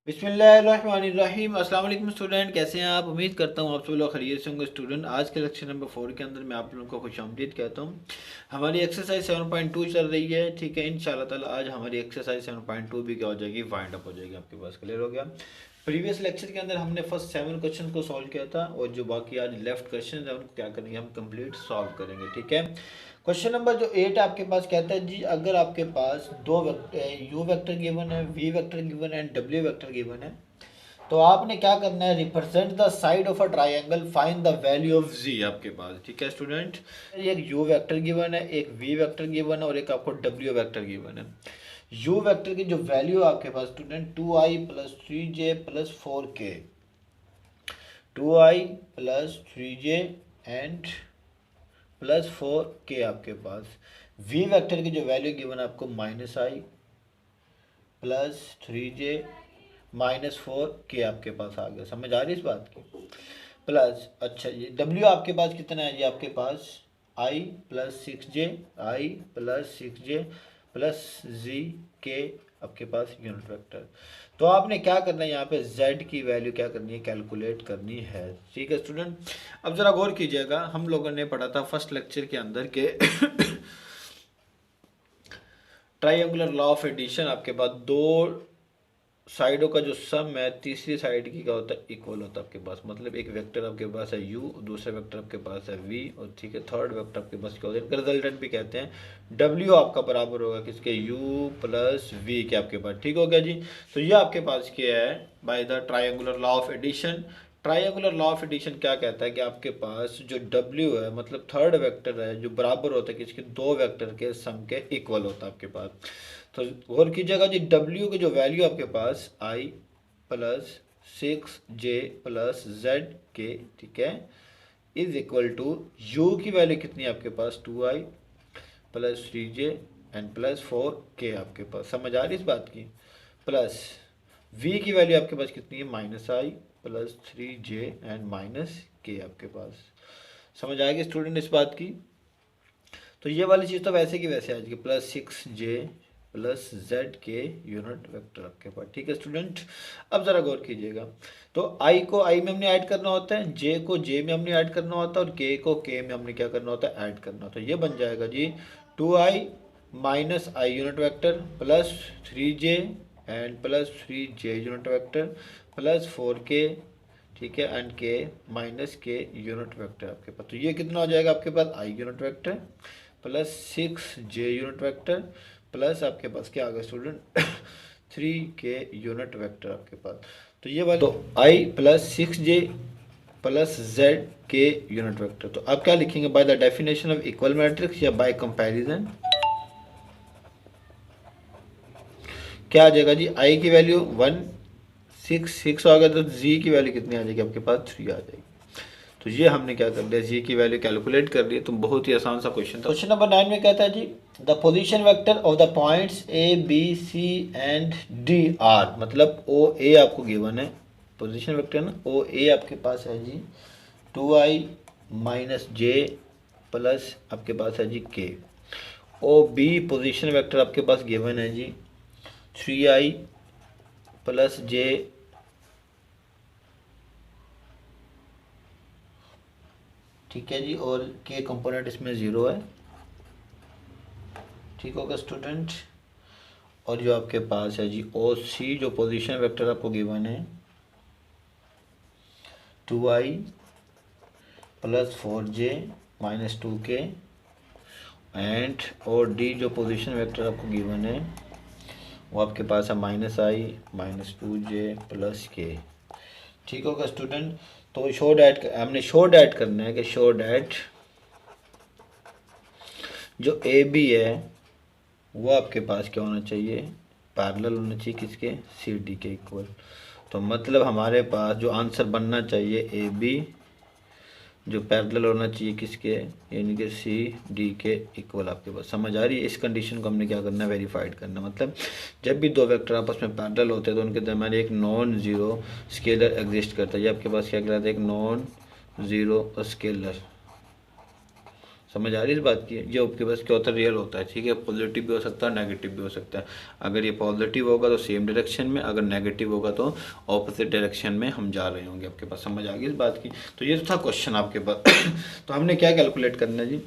बिस्मिल्लाहिर्रहमानिर्रहीम। अस्सलाम वालेकुम स्टूडेंट, कैसे हैं आप? उम्मीद करता हूँ आप सब लोग खैरियत से होंगे। स्टूडेंट, आज के लेक्चर नंबर 4 के अंदर मैं आप लोगों को खुशामदीद कहता हूँ। हमारी एक्सरसाइज 7.2 चल रही है, ठीक है। इंशाल्लाह ताला आज हमारी एक्सरसाइज 7.2 भी क्या हो जाएगी, वाइंड अप हो जाएगी। आपके पास क्लियर हो गया। प्रीवियस लेक्चर के अंदर हमने फर्स्ट 7 क्वेश्चन को सॉल्व किया था, और जो बाकी आज लेफ्ट क्वेश्चन है उनको क्या करेंगे, हम कंप्लीट सॉल्व करेंगे, ठीक है। क्वेश्चन नंबर जो 8 आपके पास कहता है जी, अगर आपके पास दो यू वेक्टर गिवन है, वी वेक्टर गिवन है एंड डब्ल्यू वेक्टर गिवन है, तो आपने क्या करना है, represent the side of a triangle, find the value of G आपके पास, ठीक है स्टूडेंट। एक यू वेक्टर गिवन है, एक वी वेक्टर गिवन है और एक आपको डब्ल्यू वेक्टर गिवन है। यू वेक्टर की जो वैल्यू आपके पास student 2i plus 3j plus 4k, 2i plus 3j and plus 4k आपके पास। वी वेक्टर की जो वैल्यू गिवन है आपको -i प्लस 3j -4k आपके पास आ गया। समझ आ रही इस बात की? प्लस अच्छा जी, डब्ल्यू आपके पास कितना है जी, आपके पास i plus 6j, i plus 6j plus G के आपके पास यूनिट वेक्टर। तो आपने क्या करना है, यहाँ पे z की वैल्यू क्या करनी है, कैलकुलेट करनी है, ठीक है स्टूडेंट। अब ज़रा गौर कीजिएगा, हम लोगों ने पढ़ा था फर्स्ट लेक्चर के अंदर के ट्राइंगुलर लॉ ऑफ एडिशन, आपके पास दो साइडों का जो सम है तीसरी साइड की क्या होता है, इक्वल होता है आपके पास। मतलब एक वेक्टर आपके पास है u, दूसरा वेक्टर आपके पास है v, और ठीक है थर्ड वेक्टर आपके पास क्या होता है, इनका रिजल्टेंट भी कहते हैं। w आपका बराबर होगा किसके, u प्लस v के आपके पास, ठीक हो गया जी। तो ये आपके पास क्या है, by the triangular law of addition. Triangular law of addition क्या कहता है कि आपके पास जो w है, मतलब थर्ड वेक्टर है, जो बराबर होता है किसके, दो वेक्टर के सम के इक्वल होता है आपके पास। तो गौर कीजिएगा जी, w की जो वैल्यू आपके पास i plus 6j plus Z के, ठीक है, इज इक्वल टू u की वैल्यू कितनी है आपके पास, 2i plus 3j and plus 4k आपके पास। समझ आ रही इस बात की? प्लस v की वैल्यू आपके पास कितनी है, -i plus 3j and minus k आपके पास। समझ आएगी स्टूडेंट इस बात की? तो ये वाली चीज़ तो वैसे की वैसे आ जाएगी, प्लस 6j प्लस जेड के यूनिट वेक्टर आपके पास, ठीक है स्टूडेंट। अब ज़रा गौर कीजिएगा, तो i को i में हमने ऐड करना होता है, j को j में हमने ऐड करना होता है, और k को k में हमने क्या करना होता है, ऐड करना होता है। ये बन जाएगा जी 2i minus i unit vector plus 3j and plus 3j unit vector plus 4k, ठीक है, एंड k माइनस के यूनिट वेक्टर आपके पास। तो ये कितना हो जाएगा आपके पास, i unit vector plus 6j unit vector plus आपके पास क्या आ गया स्टूडेंट 3k यूनिट वेक्टर आपके पास। तो ये वाला, तो i plus 6j plus Z के यूनिट वेक्टर। तो आप क्या लिखेंगे, by the definition of equal matrix या बाय कंपैरिजन, क्या आ जाएगा जी, i की वैल्यू 166 आ गया, तो z की वैल्यू कितनी आ जाएगी आपके पास, 3 आ जाएगी। तो ये हमने क्या कर लिया, जी की वैल्यू कैलकुलेट कर ली। तो बहुत ही आसान सा क्वेश्चन था। क्वेश्चन नंबर 9 में कहता है जी, the position vector of the points A B C and D are, मतलब ओ ए आपको गिवन है, पोजीशन वेक्टर ना, ओ ए आपके पास है जी 2i माइनस जे प्लस आपके पास है जी के। ओ बी पोजीशन वेक्टर आपके पास गिवन है जी 3i प्लस जे, ठीक है जी, और के कंपोनेंट इसमें 0 है, ठीक होगा स्टूडेंट। और जो आपके पास है जी ओ सी, जो पोजीशन वेक्टर आपको गिवन है 2i plus 4j minus 2k, and और डी जो पोजीशन वेक्टर आपको गिवन है वो आपके पास है -i minus 2j plus k, ठीक होगा स्टूडेंट। तो शो डैट हमने शो डैट करना है कि शो डैट जो ए बी है वो आपके पास क्या होना चाहिए, पैरेलल होना चाहिए किसके, सी डी के इक्वल। तो मतलब हमारे पास जो आंसर बनना चाहिए ए बी जो पैरेलल होना चाहिए किसके, यानी कि सी डी के इक्वल आपके पास। समझ आ रही है? इस कंडीशन को हमने क्या करना है, वेरीफाइड करना। मतलब जब भी दो वेक्टर आपस में पैरेलल होते हैं तो उनके दरम्यान एक नॉन ज़ीरो स्केलर एग्जिस्ट करता है। ये आपके पास क्या कहलाता है, एक नॉन ज़ीरो स्केलर, समझ आ रही है इस बात की? ये आपके पास क्या होता है, रियल होता है, ठीक है। पॉजिटिव भी हो सकता है, नेगेटिव भी हो सकता है। अगर ये पॉजिटिव होगा तो सेम डायरेक्शन में, अगर नेगेटिव होगा तो ऑपोजिट डायरेक्शन में हम जा रहे होंगे। आपके पास समझ आ गई इस बात की? तो ये था क्वेश्चन आपके पास। तो हमने क्या कैलकुलेट करना है जी,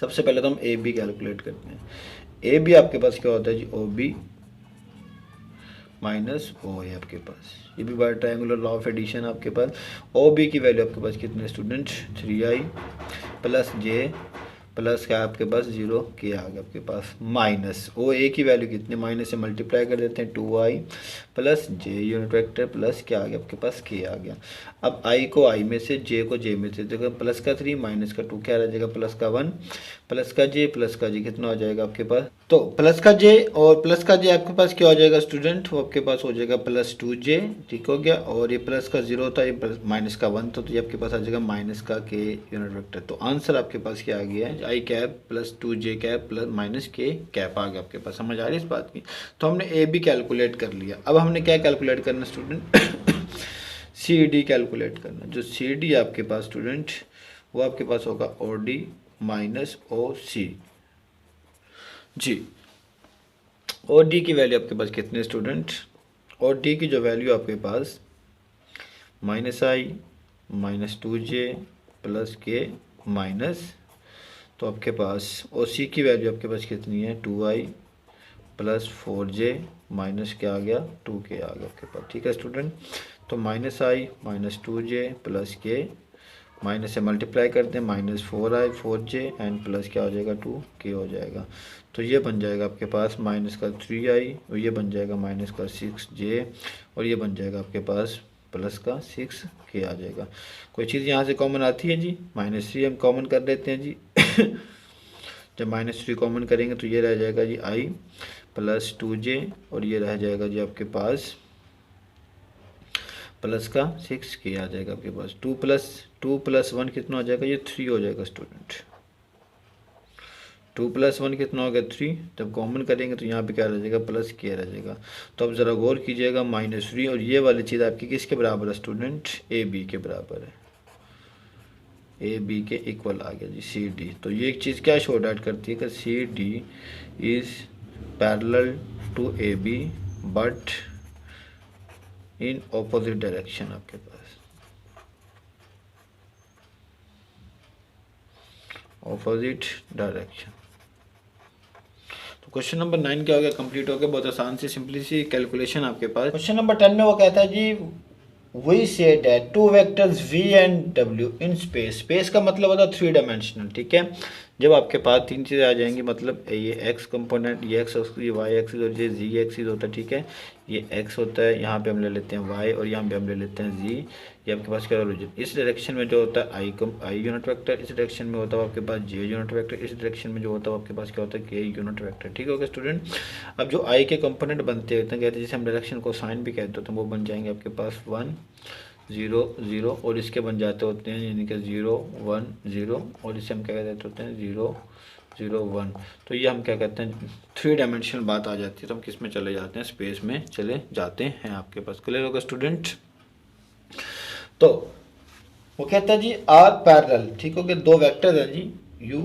सबसे पहले तो हम ए बी कैलकुलेट करते हैं। ए बी आपके पास क्या होता है जी, ओ बी माइनस ओ है आपके पास। ये भी by triangular law of addition आपके पास। ओ बी की वैल्यू आपके पास कितने स्टूडेंट, 3i प्लस जे प्लस क्या आपके पास 0 के आ गया आपके पास, माइनस ओ ए की वैल्यू कितने, माइनस से मल्टीप्लाई कर देते हैं 2i प्लस जे यूनिट वेक्टर प्लस क्या आ गया आपके पास के आ गया। अब i को i में से, j को j में से, देखो प्लस का 3 माइनस का 2 क्या रह जाएगा, प्लस का 1 प्लस का j कितना हो जाएगा आपके पास, तो प्लस का j और प्लस का j आपके पास क्या हो जाएगा स्टूडेंट, वो आपके पास हो जाएगा प्लस 2j, ठीक हो गया। और ये प्लस का 0 था, ये माइनस का 1 था, तो ये आपके पास आ जाएगा माइनस का k यूनिट वेक्टर। तो आंसर आपके पास क्या आ गया है, I cap plus 2j cap plus minus k cap आ गया आपके पास। समझ आ रही है इस बात की? तो हमने ए बी कैलकुलेट कर लिया। अब हमने क्या कैलकुलेट करना स्टूडेंट, सी डी कैलकुलेट करना। जो सी डी आपके पास स्टूडेंट, वो आपके पास होगा ओ डी माइनस ओ सी जी। ओ डी की वैल्यू आपके पास कितने स्टूडेंट, ओ डी की जो वैल्यू आपके पास माइनस आई माइनस 2j प्लस के माइनस, तो आपके पास ओ सी की वैल्यू आपके पास कितनी है, 2i प्लस 4j माइनस क्या आ गया, 2k आ गया आपके पास, ठीक है स्टूडेंट। तो माइनस आई माइनस 2j प्लस के, माइनस से मल्टीप्लाई करते हैं, minus 4i 4j and plus क्या हो जाएगा 2k हो जाएगा। तो ये बन जाएगा आपके पास माइनस का 3i और ये बन जाएगा माइनस का 6j और ये बन जाएगा आपके पास प्लस का 6k आ जाएगा। कोई चीज़ यहाँ से कॉमन आती है जी, -3 हम कॉमन कर लेते हैं जी। जब -3 कॉमन करेंगे तो ये रह जाएगा जी i प्लस 2j और ये रह जाएगा जी आपके पास प्लस का 6k आ जाएगा आपके पास। 2 प्लस 1 कितना हो जाएगा, ये 3 हो जाएगा स्टूडेंट। 2 प्लस 1 कितना हो गया 3, जब कॉमन करेंगे तो यहाँ पे क्या रह जाएगा, प्लस k रह जाएगा। तो अब ज़रा गौर कीजिएगा, -3 और ये वाली चीज़ आपकी किसके बराबर है स्टूडेंट, ए बी के बराबर है, ए बी के इक्वल आ गया जी सी डी। तो ये एक चीज़ क्या शो आउट करती है कि C D is parallel to A B but in opposite direction आपके पास, ऑपोजिट डायरेक्शन। तो क्वेश्चन नंबर 9 क्या हो गया, कंप्लीट हो गया। बहुत आसान सी सिंपली सी कैलकुलेशन आपके पास। क्वेश्चन नंबर 10 में वो कहता है जी, we say that two vectors v and w in space, space का मतलब होता है 3 डायमेंशनल, ठीक है। जब आपके पास 3 चीज़ें आ जाएंगी, मतलब ये x कंपोनेंट, ये x एक्सिस, ये y एक्सिस और ये z एक्सिस होता है, ठीक है। ये x होता है, यहाँ पे हम ले लेते हैं y और यहाँ पे हम ले लेते हैं z। ये आपके पास क्या ओरिजिन, इस डायरेक्शन में जो होता है i यूनिट वेक्टर, इस डायरेक्शन में होता है आपके पास j यूनिट वेक्टर, इस डायरेक्शन में जो होता है आपके पास क्या होता है k यूनिट वेक्टर, ठीक है स्टूडेंट। अब जो i के कंपोनेंट बनते हैं कहते हैं, जैसे हम डायरेक्शन को साइन भी कहते हैं, तो वो बन जाएंगे आपके पास 1 0 0 और इसके बन जाते होते हैं यानी कि 0 1 0 और इसे हम क्या कहते होते हैं 0 0 1। तो ये हम क्या कहते हैं 3 डायमेंशनल बात आ जाती है, तो हम किस में चले जाते हैं, स्पेस में चले जाते हैं आपके पास। क्लियर होगा स्टूडेंट? तो वो कहता है जी आर पैरेलल, ठीक हो गया, दो वेक्टर हैं जी u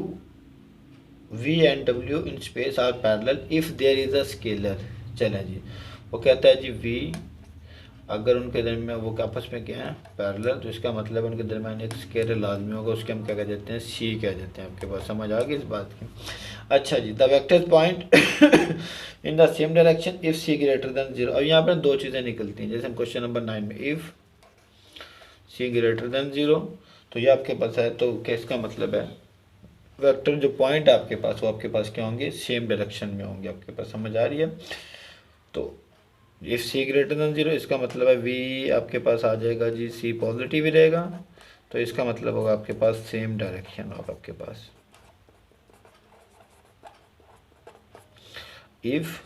v and w in space are parallel if there is a scalar. चलें जी, वो कहता है जी v अगर उनके दरमियान वो आपस में क्या है पैरेलल, तो इसका मतलब उनके दरमियान एक स्केलर लाजमी होगा, उसके हम क्या कह देते हैं सी कह देते हैं। आपके पास समझ आ गई इस बात की? अच्छा जी, the vector point in the same direction if c greater than 0। अब यहाँ पर दो चीज़ें निकलती हैं, जैसे हम क्वेश्चन नंबर 9 में इफ सी ग्रेटर देन 0, तो ये आपके पास है, तो क्या इसका मतलब है वेक्टर जो पॉइंट आपके पास वो आपके पास क्या होंगे, सेम डायरेक्शन में होंगे आपके पास। समझ आ रही है? तो इफ सी ग्रेटर देन 0 इसका मतलब है वी आपके पास आ जाएगा जी सी पॉजिटिव ही रहेगा, तो इसका मतलब होगा आपके पास सेम डायरेक्शन होगा आपके पास। इफ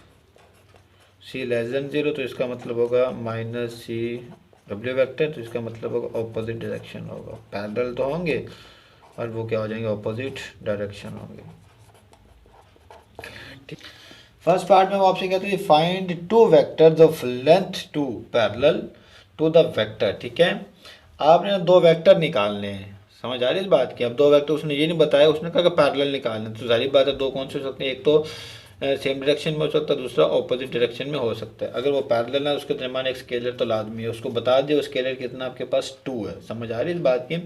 सी लेस देन 0 तो इसका मतलब होगा माइनस सी डब्ल्यू वेक्टर, तो इसका मतलब होगा ऑपोजिट डायरेक्शन होगा। पैरेलल तो होंगे और वो क्या हो जाएंगे, ऑपोजिट डायरेक्शन होंगे। ठीक, फर्स्ट पार्ट में वो आपसे कहते हैं find two vectors of length 2 parallel to the vector, ठीक है। आपने दो वेक्टर निकालने हैं, समझ आ रही है इस बात की। अब दो वेक्टर उसने ये नहीं बताया, उसने कहा कि पैरेलल निकालना, तो जाहिर बात है दो कौन से हो सकते हैं, एक तो सेम डायरेक्शन में हो सकता है, दूसरा ऑपोजिट डायरेक्शन में हो सकता है। अगर वो पैरेलल है उसके दरमियान एक स्केलर तो लाजमी है, उसको बता दिया वो स्केलर कितना आपके पास 2 है। समझ आ रही है इस बात की।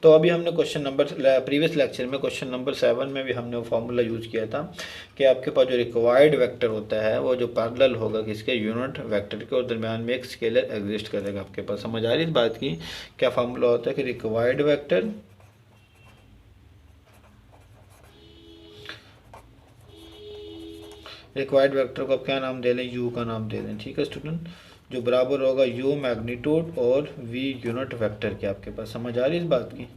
तो अभी हमने क्वेश्चन नंबर प्रीवियस लेक्चर में क्वेश्चन नंबर 7 में भी हमने वो फार्मूला यूज़ किया था कि आपके पास जो रिक्वायर्ड वेक्टर होता है वो जो पैरेलल होगा किसके, यूनिट वेक्टर के, और दरमियान में एक स्केलर एग्जिस्ट करेगा आपके पास। समझ आ रही है इस बात की। क्या फार्मूला होता है कि रिक्वायर्ड वेक्टर रिक्वायर्ड वेक्टर को आप क्या नाम दे लें, यू का नाम दे दें, ठीक है स्टूडेंट, जो बराबर होगा यू मैग्नीट्यूड और वी यूनिट वेक्टर के आपके पास। समझ आ रही है इस बात की।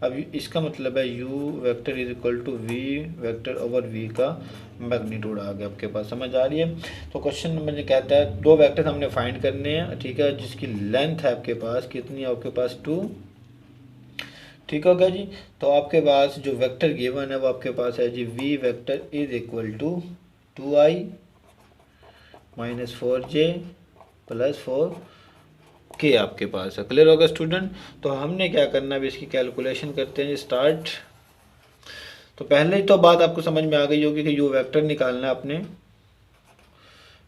अब इसका मतलब है U vector is equal to V vector over V का मैग्नीट्यूड आ गया आपके पास। समझ आ रही है। तो क्वेश्चन नंबर ये कहता है दो वेक्टर हमने फाइंड करने हैं, ठीक है, जिसकी लेंथ है आपके पास कितनी है, आपके पास 2, ठीक हो गया जी। तो आपके पास जो वेक्टर गिवन है वो आपके पास है जी v vector is equal to 2i minus 4j plus 4k आपके पास है। क्लियर होगा स्टूडेंट। तो हमने क्या करना है, अभी इसकी कैलकुलेशन करते हैं स्टार्ट। तो पहले ही तो बात आपको समझ में आ गई होगी कि यू वेक्टर निकालना है आपने।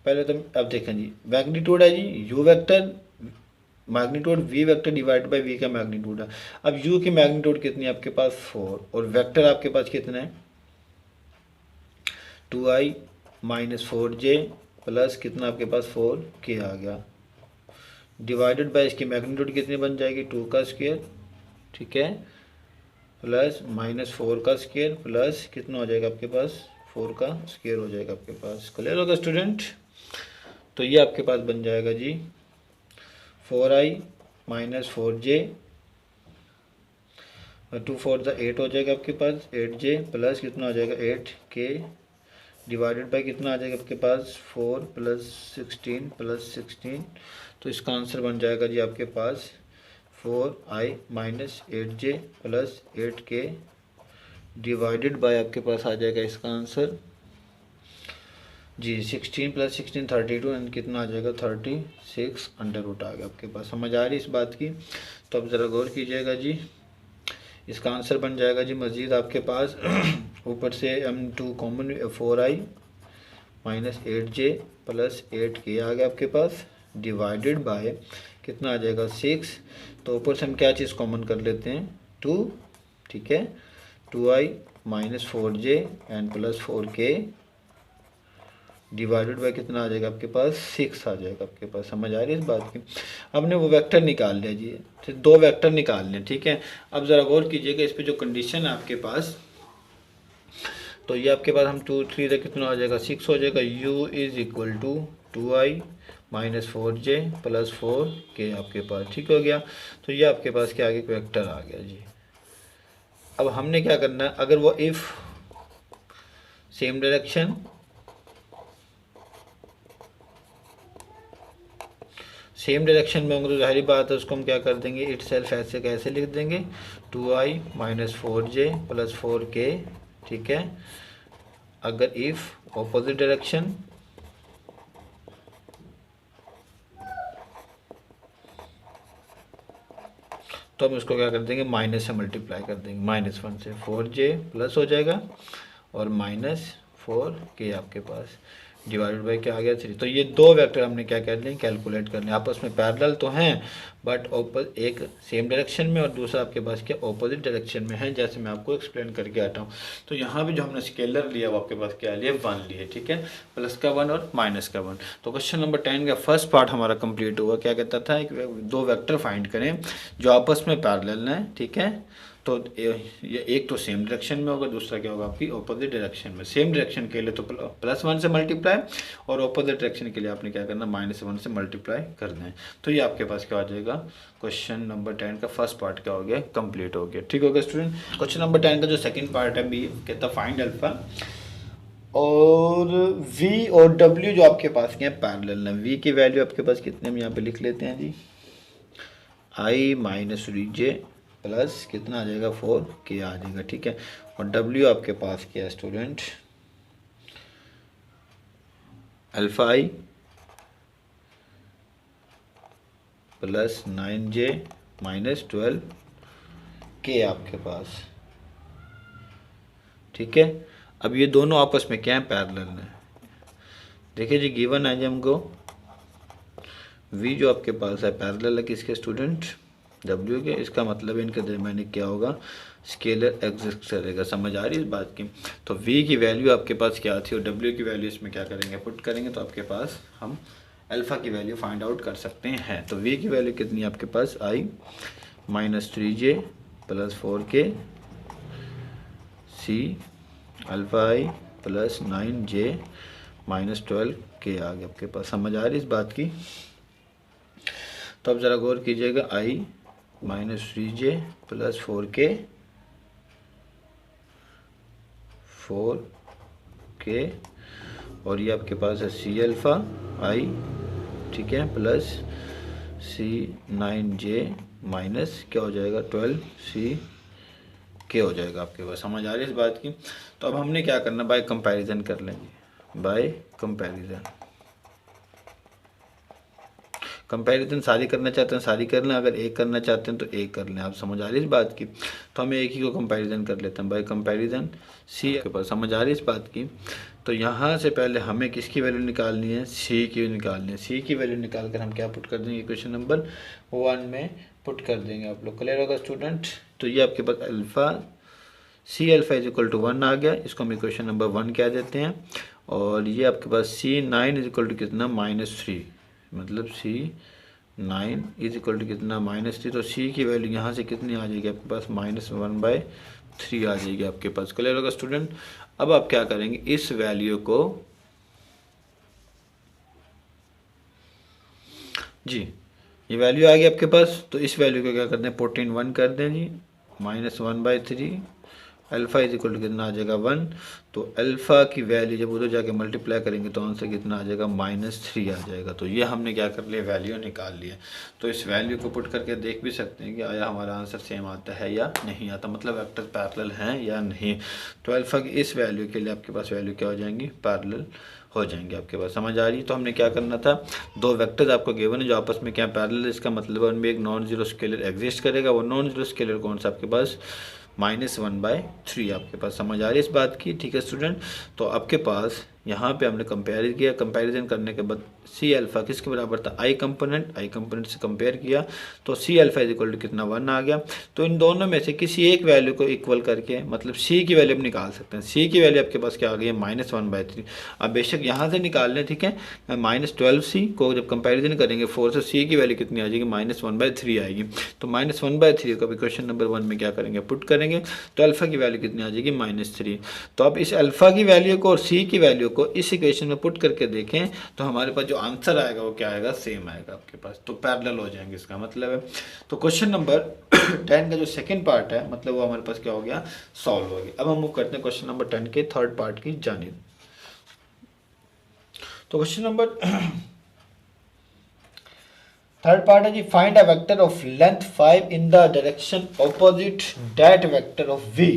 पहले तो अब देखें जी, मैग्नीट्यूड है जी u vector, magnitude v vector divide by v का मैग्नीट्यूड है। अब यू की मैग्नीट्यूड कितनी है आपके पास 4, और वेक्टर आपके पास कितना है 2i माइनस 4j प्लस कितना आपके पास 4k आ गया, डिवाइडेड बाय इसकी मैग्नीट्यूड कितनी बन जाएगी 2 का स्क्वायर, ठीक है, प्लस माइनस 4 का स्क्वायर प्लस कितना हो जाएगा आपके पास 4 का स्क्वायर हो जाएगा आपके पास। क्लियर होगा स्टूडेंट। तो ये आपके पास बन जाएगा जी 4i माइनस 4j, 2 4 8 हो जाएगा आपके पास 8j प्लस कितना हो जाएगा 8k डिवाइडेड बाई कितना आ जाएगा आपके पास 4 प्लस 16 प्लस 16। तो इसका आंसर बन जाएगा जी आपके पास 4i minus 8j plus 8k divided by आपके पास आ जाएगा इसका आंसर जी 16 प्लस 16 32 एंड कितना आ जाएगा 36 अंडर रूट आ गया आपके पास। समझ आ रही इस बात की। तो अब ज़रा गौर कीजिएगा जी, इसका आंसर बन जाएगा जी मज़ीद आपके पास ऊपर से m2 common 4i minus 8j plus 8k आ गया आपके पास डिवाइडेड बाय कितना आ जाएगा 6। तो ऊपर से हम क्या चीज़ कॉमन कर लेते हैं 2, ठीक है, 2i minus 4j and plus 4k divided by कितना आ जाएगा आपके पास 6 आ जाएगा आपके पास। समझ आ रही है इस बात की। हमने वो वेक्टर निकाल लिया जी, तो दो वेक्टर निकाल लें, ठीक है। अब ज़रा गौर कीजिएगा इस पे जो कंडीशन है आपके पास, तो ये आपके पास हम 2 3 से कितना हो जाएगा 6 हो जाएगा, u is equal to 2i minus 4j plus 4k आपके पास, ठीक हो गया। तो ये आपके पास क्या आ गया वेक्टर आ गया जी। अब हमने क्या करना है, अगर वो इफ़ सेम डायरेक्शन में होंगे तो जाहिर बात है उसको हम क्या कर देंगे इट सेल्फ ऐसे कैसे लिख देंगे 2i minus 4j plus 4k, ठीक है। अगर इफ़ ऑपोजिट डायरेक्शन तो हम इसको क्या कर देंगे माइनस से मल्टीप्लाई कर देंगे, -1 से 4j प्लस हो जाएगा और माइनस 4k आपके पास डिवाइडेड बाई क्या आ गया 3। तो ये दो वेक्टर हमने क्या कर लिए कैलकुलेट कर लें, आपस में पैरेलल तो हैं बट एक सेम डायरेक्शन में और दूसरा आपके पास क्या ऑपोजिट डायरेक्शन में है, जैसे मैं आपको एक्सप्लेन करके आता हूँ। तो यहाँ भी जो हमने स्केलर लिया वो आपके पास क्या लिया 1 लिए, ठीक है, प्लस का 1 और माइनस का 1। तो क्वेश्चन नंबर 10 का फर्स्ट पार्ट हमारा कंप्लीट हुआ। क्या कहता था दो वेक्टर फाइंड करें जो आपस में पैरेलल हैं, ठीक है। तो ये एक तो सेम डायरेक्शन में होगा, दूसरा क्या होगा आपकी ऑपोजिट डायरेक्शन में। सेम डायरेक्शन के लिए तो +1 से मल्टीप्लाई और ऑपोजिट डायरेक्शन के लिए आपने क्या करना -1 से मल्टीप्लाई करना है। तो ये आपके पास क्या आ जाएगा क्वेश्चन नंबर 10 का फर्स्ट पार्ट क्या हो गया कंप्लीट हो गया, ठीक हो गया स्टूडेंट। क्वेश्चन नंबर 10 का जो सेकंड पार्ट है बी कहता फाइंड अल्फा और v और w जो आपके पास क्या है पैरेलल है। v की वैल्यू आपके पास कितने हम यहाँ पे लिख लेते हैं जी i माइनस j प्लस कितना आ जाएगा 4k आ जाएगा, ठीक है। और w आपके पास क्या है student alpha i plus 9j minus 12 के आपके पास, ठीक है। अब ये दोनों आपस में क्या है, पैरेलल है। देखिए जी गिवन है जी हमको v जो आपके पास है पैरेलल है किसके स्टूडेंट, w के। इसका मतलब इनके दरमियान क्या होगा, स्केलर एग्जिस्ट करेगा। समझ आ रही है इस बात की। तो v की वैल्यू आपके पास क्या थी और w की वैल्यू इसमें क्या करेंगे, पुट करेंगे, तो आपके पास हम अल्फ़ा की वैल्यू फाइंड आउट कर सकते हैं। तो v की वैल्यू कितनी है आपके पास, i -3j + 4k c alpha i + 9j - 12k आ गया आपके पास। समझ आ रही इस बात की। तो अब ज़रा गौर कीजिएगा, i -3j + 4k और ये आपके पास है c अल्फ़ा i, ठीक है, प्लस c 9j माइनस क्या हो जाएगा 12c हो जाएगा आपके पास। समझ आ रही है इस बात की। तो अब हमने क्या करना, बाय कंपैरिजन कर लेंगे, बाय कंपैरिजन। कंपैरिजन सारी करना चाहते हैं सारी कर लें, अगर एक करना चाहते हैं तो एक कर लें। आप समझ आ रही है इस बात की। तो हमें एक ही को कंपैरिजन कर लेते हैं, बाय कंपैरिजन सी के पास। समझ आ रही है इस बात की। तो यहाँ से पहले हमें किसकी वैल्यू निकालनी है, सी की निकालनी है। सी की वैल्यू निकाल कर हम क्या पुट कर देंगे, क्वेश्चन नंबर 1 में पुट कर देंगे। आप लोग क्लियर होगा स्टूडेंट। तो ये आपके पास अल्फ़ा सी अल्फ़ा = 1 आ गया, इसको हम इक्वेशन नंबर 1 कह देते हैं। और ये आपके पास C9 = कितना, -3, मतलब C9 = कितना, -3। तो C की वैल्यू यहाँ से कितनी आ जाएगी आपके पास, -1/3 आ जाएगी आपके पास। क्लियर होगा स्टूडेंट। अब आप क्या करेंगे, इस वैल्यू को जी, ये वैल्यू आ गई आपके पास। तो इस वैल्यू को क्या करते हैं, पुट इन 1 कर दें जी, -1/3 अल्फ़ा = कितना आ जाएगा 1। तो अल्फ़ा की वैल्यू जब उधर जाके मल्टीप्लाई करेंगे तो आंसर कितना आ जाएगा, -3 आ जाएगा। तो ये हमने क्या कर लिया, वैल्यू निकाल लिया। तो इस वैल्यू को पुट करके देख भी सकते हैं कि आया हमारा आंसर सेम आता है या नहीं आता, मतलब वेक्टर पैरेलल हैं या नहीं। तो अल्फ़ा की इस वैल्यू के लिए आपके पास वैल्यू क्या हो जाएंगी, पैरेलल हो जाएंगे आपके पास। समझ आ रही है। तो हमने क्या करना था, दो वेक्टर्स आपको गिवन है जो आपस में क्या पैरेलल, इसका मतलब उनमें एक नॉन जीरो स्केलर एग्जिस्ट करेगा। वो नॉन जीरो स्केलर कौन सा आपके पास, -1/3 आपके पास। समझ आ रही है इस बात की, ठीक है स्टूडेंट। तो आपके पास यहाँ पे हमने कंपेयर किया, कंपैरिजन करने के बाद सी अल्फ़ा किसके बराबर था, आई कंपोनेंट से कंपेयर किया तो सी अल्फ़ा = कितना 1 आ गया। तो इन दोनों में से किसी एक वैल्यू को इक्वल करके मतलब सी की वैल्यू हम निकाल सकते हैं। सी की वैल्यू आपके पास क्या आ गई है, -1/3। अब बेशक यहाँ से निकाल लें, ठीक है, -12c को जब कंपेरिजन करेंगे 4 से, सी की वैल्यू कितनी आ जाएगी, -1/3 आएगी। तो -1/3 को क्वेश्चन नंबर 1 में क्या करेंगे, पुट करेंगे। तो अल्फ़ा की वैल्यू कितनी आ जाएगी, -3। तो अब इस अल्फ़ा की वैल्यू को और सी की वैल्यू को इस इक्वेशन में पुट करके देखें तो हमारे पास जो आंसर आएगा वो क्या आएगा, सेम आएगा आपके पास। तो पैरेलल हो जाएंगे, इसका मतलब है। तो क्वेश्चन नंबर 10 का जो सेकंड पार्ट है मतलब वो हमारे पास क्या हो गया, सॉल्व हो गया। अब हम मूव करते हैं क्वेश्चन नंबर 10 के थर्ड पार्ट की जानिब। तो क्वेश्चन नंबर थर्ड पार्ट है जी, find a vector of length 5 in the direction opposite that vector of v।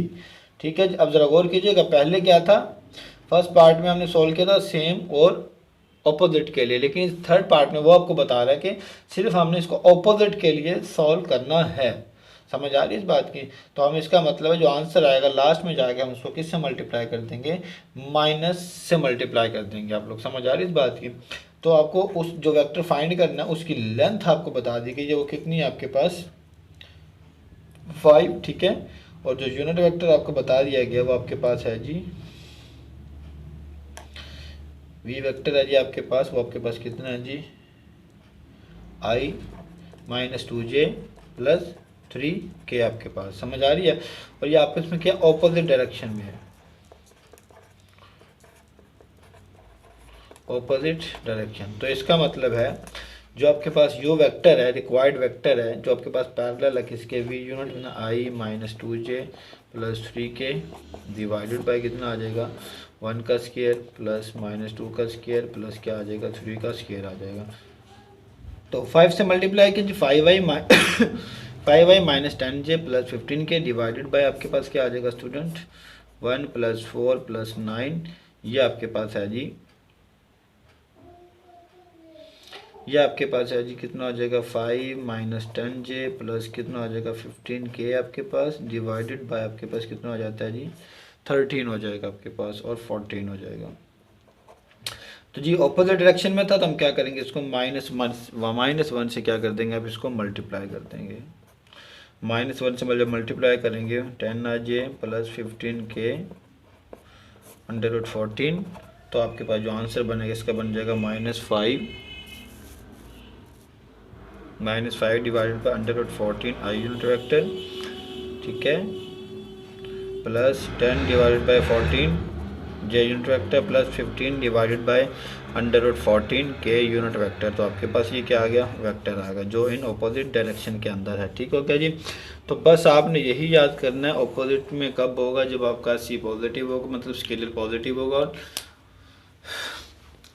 ठीक है, अब जरा गौर कीजिएगा, पहले क्या था, फर्स्ट पार्ट में हमने सॉल्व किया था सेम और ऑपोजिट के लिए, लेकिन इस थर्ड पार्ट में वो आपको बता रहा है कि सिर्फ हमने इसको ऑपोजिट के लिए सॉल्व करना है। समझ आ रही है इस बात की। तो हम इसका मतलब है जो आंसर आएगा लास्ट में जाके हम उसको किससे मल्टीप्लाई कर देंगे, माइनस से मल्टीप्लाई कर देंगे। आप लोग समझ आ रही है इस बात की। तो आपको उस जो वेक्टर फाइंड करना है उसकी लेंथ आपको बता दी गई है, वो कितनी है आपके पास 5, ठीक है। और जो यूनिट वेक्टर आपको बता दिया गया वो आपके पास है जी वी वेक्टर है जी आपके पास, वो आपके पास कितना है जी i -2j + 3k आपके पास। समझ आ रही है। और ये आपस में क्या ऑपोजिट डायरेक्शन में है, ऑपोजिट डायरेक्शन। तो इसका मतलब है जो आपके पास u वेक्टर है, रिक्वायर्ड वेक्टर है जो आपके पास पैरेलल है किसके, v यूनिट ना i -2j + 3k divided by कितना आ जाएगा 1 का स्क्वायर प्लस -2 का स्क्वायर प्लस क्या आ जाएगा 3 का स्क्वायर आ जाएगा। तो 5 से मल्टीप्लाई कीजिए 5i -10j + 15k divided by आपके पास क्या आ जाएगा स्टूडेंट 1 + 4 + 9, ये आपके पास है जी ये आपके पास है जी कितना हो जाएगा 5 माइनस 10J प्लस कितना हो जाएगा 15K आपके पास डिवाइडेड बाय आपके पास कितना हो जाता है जी 13 हो जाएगा आपके पास और 14 हो जाएगा। तो जी ऑपोजिट डायरेक्शन में था तो हम क्या करेंगे इसको -1 से क्या कर देंगे आप इसको मल्टीप्लाई कर देंगे। -1 से जब मल्टीप्लाई करेंगे 10J प्लस 15K √14 तो आपके पास जो आंसर बनेगा इसका बन जाएगा -5 divided by √14 I unit vector, ठीक है, plus 10 divided by 14 J unit vector plus 15 divided by √14 के यूनिट वेक्टर। तो आपके पास ये क्या आ गया वेक्टर आ गया जो इन ऑपोजिट डायरेक्शन के अंदर है। ठीक हो गया जी। तो बस आपने यही याद करना है ऑपोजिट में कब होगा जब आपका सी पॉजिटिव होगा मतलब स्केलर पॉजिटिव होगा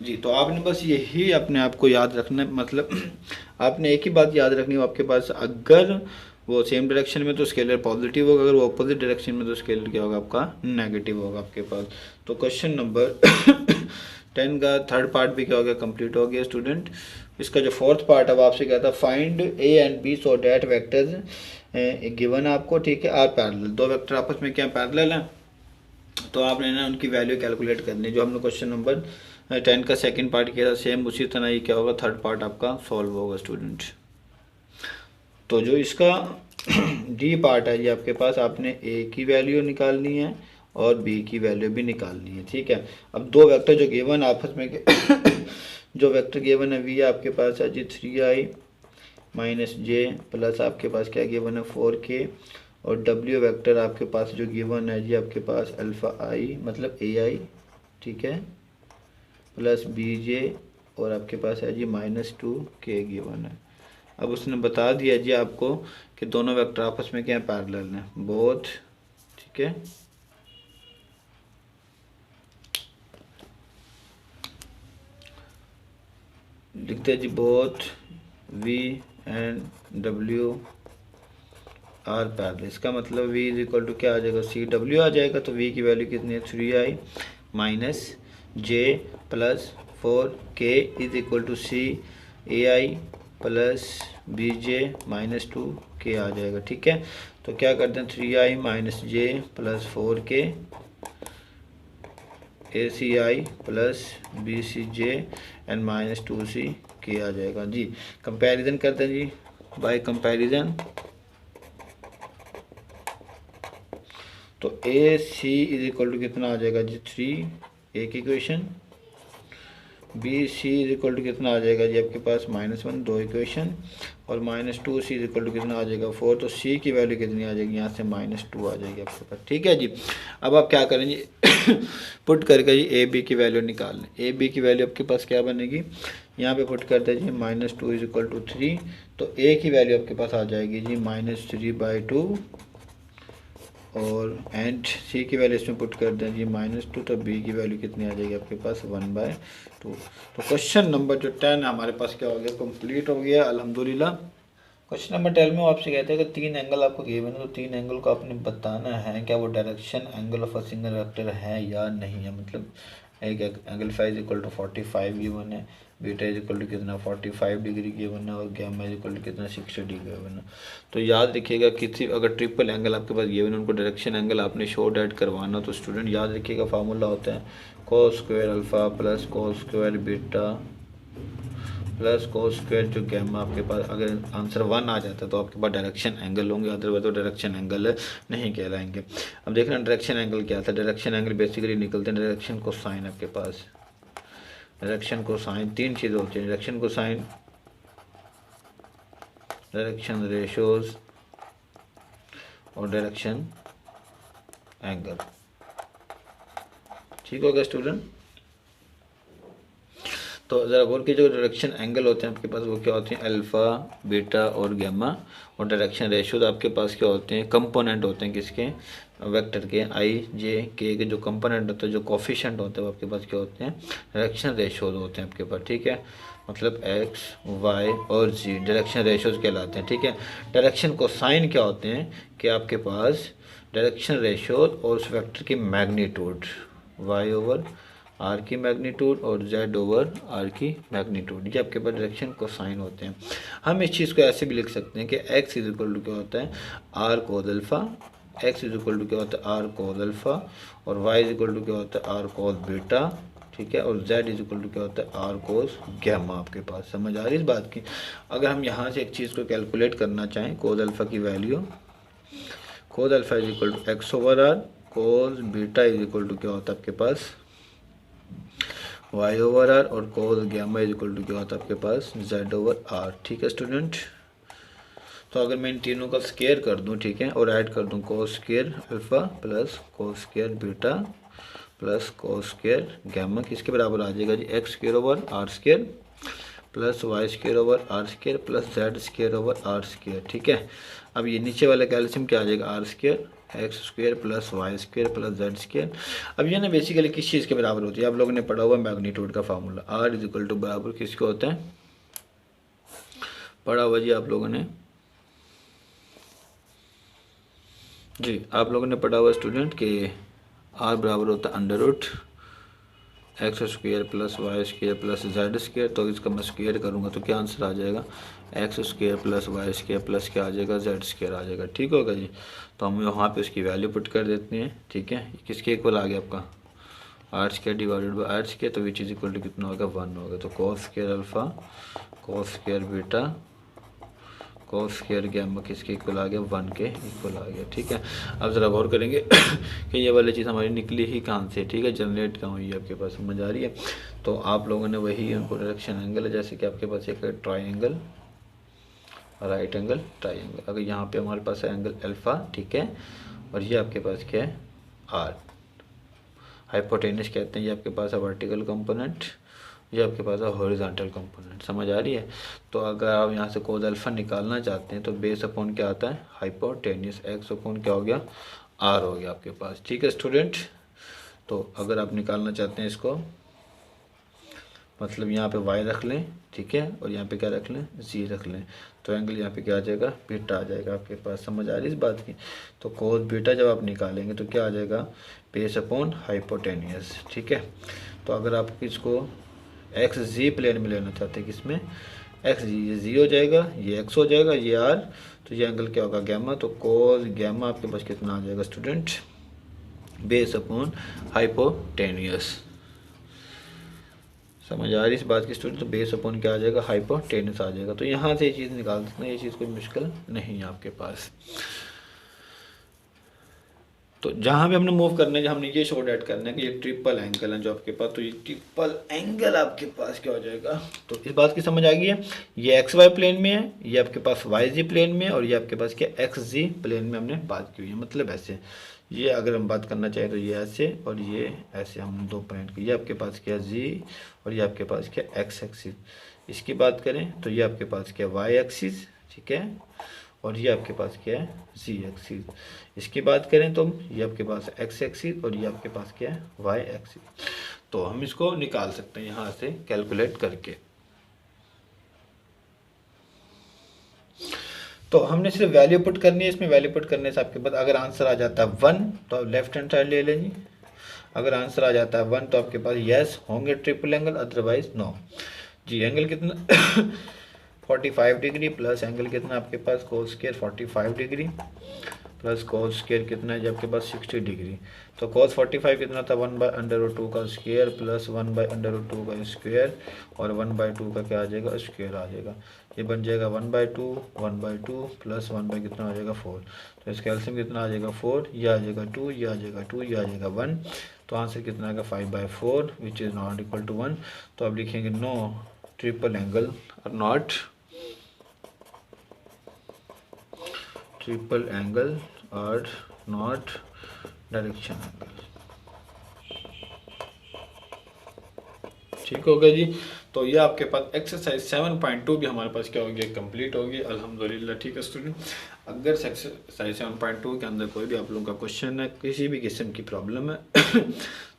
जी। तो आपने बस यही अपने आप को याद रखना है, मतलब आपने एक ही बात याद रखनी है आपके पास अगर वो सेम डायरेक्शन में तो स्केलर पॉजिटिव होगा, अगर वो अपोजिट डायरेक्शन में तो स्केलर क्या होगा आपका नेगेटिव होगा आपके पास। तो क्वेश्चन नंबर 10 का थर्ड पार्ट भी क्या हो गया कंप्लीट हो गया स्टूडेंट। इसका जो फोर्थ पार्ट अब आपसे क्या था find A and B so that vectors given आपको, ठीक है, आर पैरेलल। दो वेक्टर आपस में क्या पैरेलल है तो आपने ना उनकी वैल्यू कैलकुलेट करनी है। जो हमने क्वेश्चन नंबर 10 का सेकंड पार्ट किया था सेम उसी तरह ये क्या होगा थर्ड पार्ट आपका सॉल्व होगा स्टूडेंट। तो जो इसका डी पार्ट है ये आपके पास आपने ए की वैल्यू निकालनी है और बी की वैल्यू भी निकालनी है, ठीक है। अब दो वेक्टर जो गिवन आपस में जो वेक्टर गिवन है वी आपके पास है जी 3i माइनस जे प्लस आपके पास क्या गिवन है 4k और डब्ल्यू वेक्टर आपके पास जो गिवन है जी आपके पास अल्फ़ा आई मतलब ai, ठीक है, प्लस bj और आपके पास है जी -2k गिवन है। अब उसने बता दिया जी आपको कि दोनों वेक्टर आपस में क्या पैरेलल हैं बोथ, ठीक है। लिखते हैं जी both v and w are parallel. इसका मतलब v इज इक्वल टू क्या आ जाएगा CW आ जाएगा। तो v की वैल्यू कितनी है 3i minus J plus 4k is equal to CAI plus BJ -2k आ जाएगा, ठीक है। तो क्या करते हैं 3i minus J plus 4k ACI plus BCJ and -2CK आ जाएगा जी। कंपैरिजन करते हैं जी बाय कंपैरिजन। तो AC इज इक्वल टू कितना आ जाएगा जी 3 एक equation, BC is equal to कितना आ जाएगा जी आपके पास -1 दो इक्वेशन और -2C इज इक्वल टू कितना आ जाएगा 4। तो C की वैल्यू कितनी आ जाएगी यहाँ से -2 आ जाएगी आपके पास, ठीक है जी। अब आप क्या करेंगे पुट करके जी AB की वैल्यू निकाल लें। AB की वैल्यू आपके पास क्या बनेगी यहाँ पे पुट कर दीजिए -2 इज इक्वल टू 3। तो A की वैल्यू आपके पास आ जाएगी जी -3/2 और एंड C की वैल्यू इसमें पुट कर दें जी -2। तो B की वैल्यू कितनी आ जाएगी आपके पास 1/2। तो क्वेश्चन नंबर जो 10 हमारे पास क्या हो गया कंप्लीट हो गया अल्हम्दुलिल्लाह। क्वेश्चन नंबर 12 में आपसे कहते हैं कि 3 एंगल आपको गिवन है तो 3 एंगल को आपने बताना है क्या वो direction angle of a single vector है या नहीं है। मतलब एक angle phi equal to 45 given है, बीटा इज इक्वल टू कितना 45 डिग्री गिवन है और गैमा इज इक्वल टू कितना 60 डिग्री गिवन है। तो याद रखिएगा किसी अगर ट्रिपल एंगल आपके पास गिवन है उनको डायरेक्शन एंगल आपने शो डैट करवाना तो स्टूडेंट याद रखिएगा फार्मूला होता है cos square alpha plus cos square beta plus cos square जो गैमा। आपके पास अगर आंसर 1 आ जाता है तो आपके पास डायरेक्शन एंगल होंगे, अदरवाइज तो डायरेक्शन एंगल नहीं कहलाएंगे। अब देखना डायरेक्शन एंगल क्या था। डायरेक्शन एंगल बेसिकली निकलते हैं डायरेक्शन को साइन। आपके पास डायरेक्शन को साइन तीन चीज़ें होती हैं, डायरेक्शन को साइन, डायरेक्शन रेशोज और डायरेक्शन एंगल, ठीक हो गया स्टूडेंट। तो ज़रा गौर की जो डायरेक्शन एंगल होते हैं आपके पास वो क्या होते हैं अल्फ़ा बीटा और गैमा और डायरेक्शन रेशोज आपके पास क्या होते हैं कंपोनेंट होते हैं किसके वेक्टर के आई जे के जो कंपोनेंट होते हैं जो कोफिशिएंट होते हैं वो आपके पास क्या होते हैं डायरेक्शन रेशोज होते हैं आपके पास, ठीक है। मतलब एक्स वाई और जी डायरेक्शन रेशोज कहलाते हैं, ठीक है। डायरेक्शन को साइन क्या होते हैं कि आपके पास डायरेक्शन रेशोज और उस वेक्टर की मैग्नीट्यूड y/r आर की मैग्नीट्यूड और जेड ओवर आर की मैग्नीट्यूड, ये आपके पास डायरेक्शन कोसाइन होते हैं। हम इस चीज़ को ऐसे भी लिख सकते हैं कि एक्स इज इक्वल टू क्या होता है R cos alpha, x is equal to क्या होता है आर कोस अल्फ़ा, और वाई इज इक्वल टू क्या होता है आर कोस बीटा, ठीक है, और z इज इक्वल टू क्या होता है आर कोस गैमा। आपके पास समझ आ रही है इस बात की। अगर हम यहाँ से एक चीज़ को कैलकुलेट करना चाहें, कोस अल्फ़ा की value, cos alpha is equal to x over R, cos beta is equal to क्या होता है आपके पास वाई ओवर आर, और cos gamma is equal to क्या होता है आपके पास जेड ओवर आर। ठीक है स्टूडेंट, तो अगर मैं इन तीनों का स्केयर कर दूं, ठीक है, और ऐड कर दूं cos square alpha plus cos square beta plus cos square gamma, किसके बराबर आ जाएगा जी x square over r square plus y square over r square plus z square over r square. ठीक है, अब ये नीचे वाला कैल्शियम क्या आ जाएगा R square x square plus y square plus z square. अब ये ना बेसिकली किस चीज़ के बराबर होती है, आप लोगों ने पढ़ा हुआ मैग्नीट्यूड का formula, R is equal to बराबर किसको होता है, पढ़ा हुआ जी आप लोगों ने, जी आप लोगों ने पढ़ा हुआ स्टूडेंट कि आर बराबर होता है under root x square plus y square plus z square. तो इसका मैं स्क्वेयर करूँगा तो क्या आंसर आ जाएगा x square plus y square plus क्या आ जाएगा जेड स्क्वेयर आ जाएगा। ठीक होगा जी, तो हम वहाँ पे उसकी वैल्यू पुट कर देते हैं। ठीक है, किसके इक्वल आ गया आपका R square divided by R square, तो विच इज इक्वल टू कितना होगा 1 होगा। तो cos square alpha cos square beta cos square gamma किसके इक्वल आ गया 1 के इक्वल आ गया। ठीक है, अब ज़रा गौर करेंगे कि ये वाली चीज़ हमारी निकली ही कहाँ से, ठीक है, जनरेट कहाँ हुई है, आपके पास समझ आ रही है। तो आप लोगों ने वही उनको डायरेक्शन एंगल है, जैसे कि आपके पास एक ट्राइंगल राइट एंगल ट्राइंगल, अगर यहाँ पे हमारे पास है एंगल अल्फ़ा, ठीक है, और ये आपके पास क्या है आर, हाइपोटेनस कहते हैं, ये आपके पास है वर्टिकल कंपोनेंट, ये आपके पास है हॉरिजॉन्टल कंपोनेंट। समझ आ रही है। तो अगर आप यहाँ से कोस अल्फा निकालना चाहते हैं तो बेस अपॉन क्या आता है हाइपोटेनियस, एक्स अपॉन क्या हो गया आर हो गया आपके पास। ठीक है स्टूडेंट, तो अगर आप निकालना चाहते हैं इसको, मतलब यहाँ पे y रख लें, ठीक है, और यहाँ पे क्या रख लें z रख लें, तो एंगल यहाँ पे क्या आ जाएगा बीटा आ जाएगा आपके पास। समझ आ रही है इस बात की। तो कोस बीटा जब आप निकालेंगे तो क्या आ जाएगा बेस अपॉन हाइपोटेनियस। ठीक है, तो अगर आप इसको एक्स जी प्लेन में लेना चाहते हैं, किसमें एक्स जी, ये जी हो जाएगा, ये एक्स हो जाएगा, ये आर, तो ये एंगल क्या होगा गैमा। तो कोस गैमा आपके पास कितना आ जाएगा स्टूडेंट बेस अपॉन हाइपोटेनियस। समझ आ रही इस बात की स्टूडेंट। तो बेस अपॉन क्या आ जाएगा हाइपोटेनस आ जाएगा। तो यहाँ से ये चीज़ निकाल सकते हैं, ये चीज़ कोई मुश्किल नहीं है आपके पास। तो जहाँ भी हमने मूव करना है, हमने ये शो डेट करना है कि ये ट्रिपल एंगल है जो आपके पास, तो ये ट्रिपल एंगल आपके पास क्या हो जाएगा। तो इस बात की समझ आ गई है, ये एक्स वाई प्लेन में है, ये आपके पास वाई जी प्लेन में है, और ये आपके पास क्या एक्स जी प्लेन में हमने बात की हुई है। मतलब ऐसे ये अगर हम बात करना चाहें तो ये ऐसे और ये ऐसे, हम दो पॉइंट की, ये आपके पास क्या जी और ये आपके पास क्या एक्स एक्सिस। इसकी बात करें तो ये आपके पास क्या वाई एक्सिस, ठीक है, और ये आपके पास क्या है जी एक्सिस। इसकी बात करें तो ये आपके पास एक्स एक्सिस और ये आपके पास क्या है वाई एक्सिस। तो हम इसको निकाल सकते हैं यहाँ से कैलकुलेट करके। तो हमने सिर्फ वैल्यू पुट करनी है, इसमें वैल्यू पुट करने से आपके पास अगर आंसर आ जाता है 1 तो आप लेफ्ट हैंड साइड ले लेंगे, अगर आंसर आ जाता है 1 तो आपके पास यस होंगे ट्रिपल एंगल, अदरवाइज नो। जी एंगल कितना 45 डिग्री प्लस एंगल कितना आपके पास cos square 45 degree plus cos square कितना है जी आपके पास 60 डिग्री। तो कोस 45 कितना था 1/√2 का स्क्वायर प्लस 1/√2 का स्क्वायर और 1/2 का क्या आ जाएगा स्क्वायर आ जाएगा। ये बन जाएगा 1/2 प्लस 1 कितना आ जाएगा 4। तो इसका एलसीएम कितना आ जाएगा 4, ये आ जाएगा 2, ये आ जाएगा 2, ये आ जाएगा 1। तो आंसर कितना आएगा 5/4 which is not equal to 1। तो अब लिखेंगे नो ट्रिपल एंगल और नॉट ट्रिपल एंगल और नॉट डायरेक्शन एंगल। ठीक होगा जी। तो ये आपके पास एक्सरसाइज 7.2 भी हमारे पास क्या होगी कंप्लीट होगी अल्हम्दुलिल्लाह। ठीक है स्टूडेंट, अगर एक्सरसाइज 7.2 के अंदर कोई भी आप लोगों का क्वेश्चन है, किसी भी किस्म की प्रॉब्लम है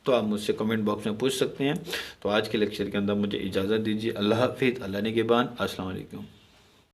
तो आप मुझसे कमेंट बॉक्स में पूछ सकते हैं। तो आज के लेक्चर के अंदर मुझे इजाज़त दीजिए। अल्लाह हाफिज़, अल्लाह निगहबान, अस्सलाम वालेकुम।